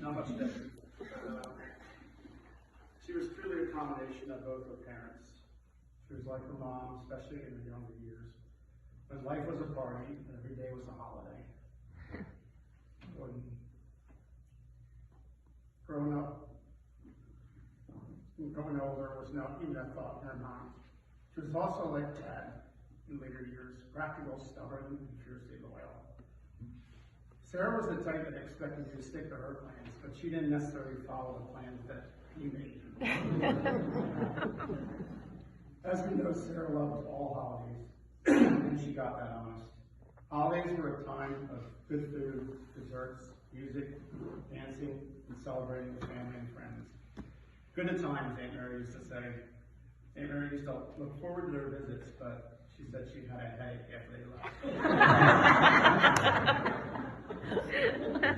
not much different. She was truly a combination of both her parents. She was like her mom, especially in her younger years, when life was a party and every day was a holiday. When growing up, growing older was not even a thought in her mind. She was also like Dad in later years, practical, stubborn, and fiercely loyal. Sarah was the type that expected you to stick to her plans, but she didn't necessarily follow the plans that you made. As we know, Sarah loved all holidays, and she got that honest. Holidays were a time of good food, desserts, music, dancing, and celebrating with family and friends. Good at times, Aunt Mary used to say. Aunt Mary used to look forward to their visits, but she said she had a headache after they left.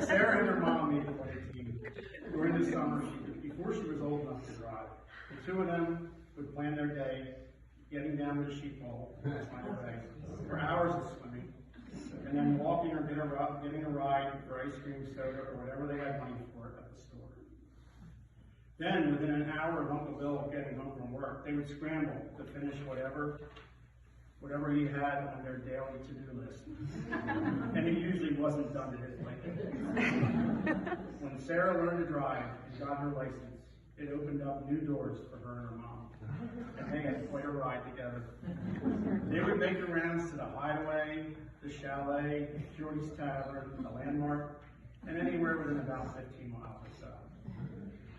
Sarah and her mom made quite a team. During the summer, before she was old enough to drive, the two of them would plan their day, getting down to the sheep hole for hours of swimming, and then walking or getting a ride for ice cream, soda, or whatever they had money for at the store. Then, within an hour of Uncle Bill getting home from work, they would scramble to finish whatever he had on their daily to-do list. And it usually wasn't done to his liking. When Sarah learned to drive and got her license, it opened up new doors for her and her mom. And they had quite a ride together. They would make the rounds to the Hideaway, the Chalet, Shorty's Tavern, the Landmark, and anywhere within about 15 miles or so.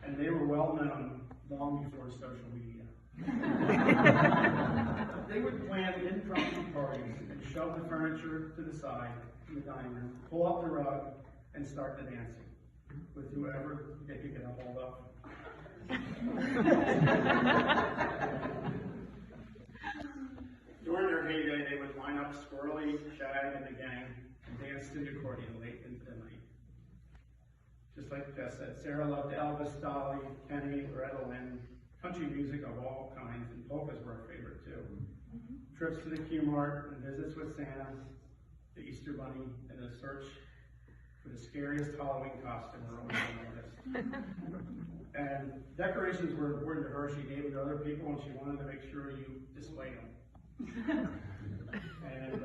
And they were well known long before social media. They would plan impromptu parties and shove the furniture to the side in the dining room, pull up the rug, and start the dancing with whoever they could get a hold of. During their heyday, they would line up Squirrely, Shag, and the gang and dance to the accordion late into the night. Just like Jess said, Sarah loved Elvis, Dolly, Kenny, Loretta Lynn, country music of all kinds, and polkas were her favorite too. Trips to the Q-Mart and visits with Santa, the Easter Bunny, and the search for the scariest Halloween costume were always on the list. And decorations were important to her. She gave them to other people, and she wanted to make sure you displayed them. And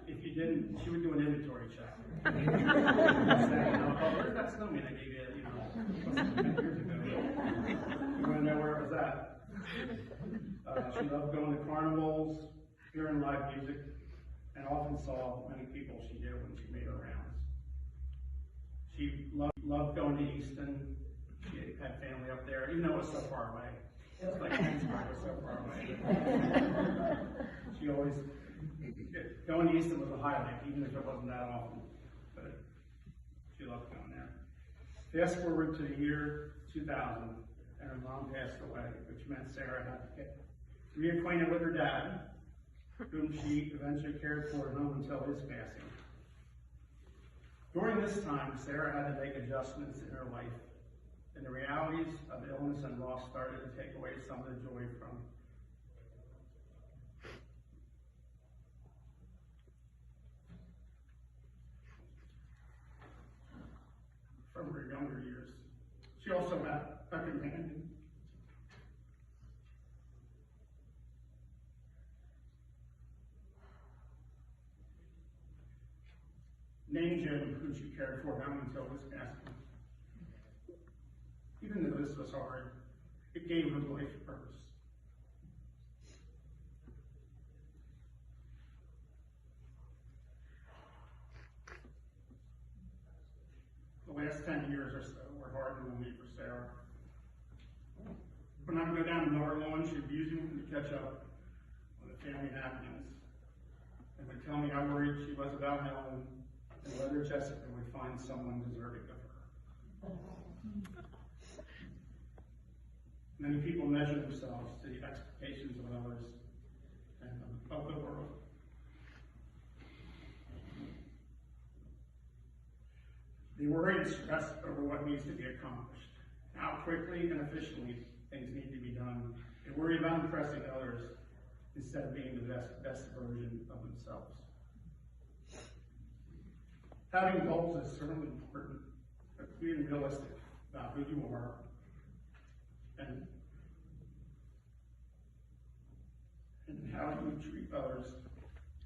if you didn't, she would do an inventory check. Say, where's that snowman I gave you, 10 years ago? You want to know where it was at? She loved going to carnivals, hearing live music, and often saw many people she knew when she made her rounds. She loved going to Easton. She had family up there, even though it was so far away. It was like Kingsburg was so far away. She always, going to Easton was a highlight, even if it wasn't that often. But she loved going there. Fast forward to the year 2000, and her mom passed away, which meant Sarah had to get reacquainted with her dad, whom she eventually cared for at home until his passing. During this time, Sarah had to make adjustments in her life, and the realities of illness and loss started to take away some of the joy from her younger years. She also had a companion. Named Jim, who she cared for him until his passing. Even though this was hard, it gave her life purpose. The last 10 years or so were hard and lonely for Sarah. When I would go down to Lower Lawn, she'd be using me to catch up on the family happenings, and would tell me how worried she was about Helen and whether Jessica would find someone deserving of her. Many people measure themselves to the expectations of others and of the world. They worry and stress over what needs to be accomplished, how quickly and efficiently things need to be done. They worry about impressing others instead of being the best version of themselves. Having goals is certainly important, but being realistic about who you are, and how you treat others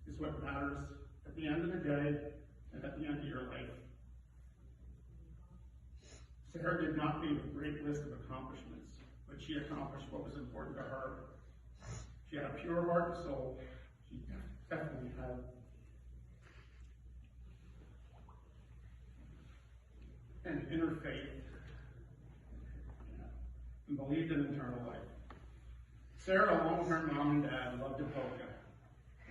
is what matters at the end of the day and at the end of your life. Sarah did not leave a great list of accomplishments, but she accomplished what was important to her. She had a pure heart and soul. She definitely had an inner faith and believed in eternal life. Sarah, along with her mom and dad, loved a polka.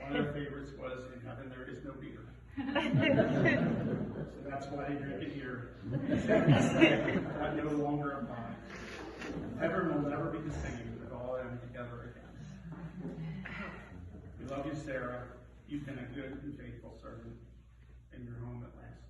One of their favorites was "In Heaven There Is No Beer." So that's why they drink it here. That no longer applies. Heaven will never be the same with all of them together again. We love you, Sarah. You've been a good and faithful servant in your home at last.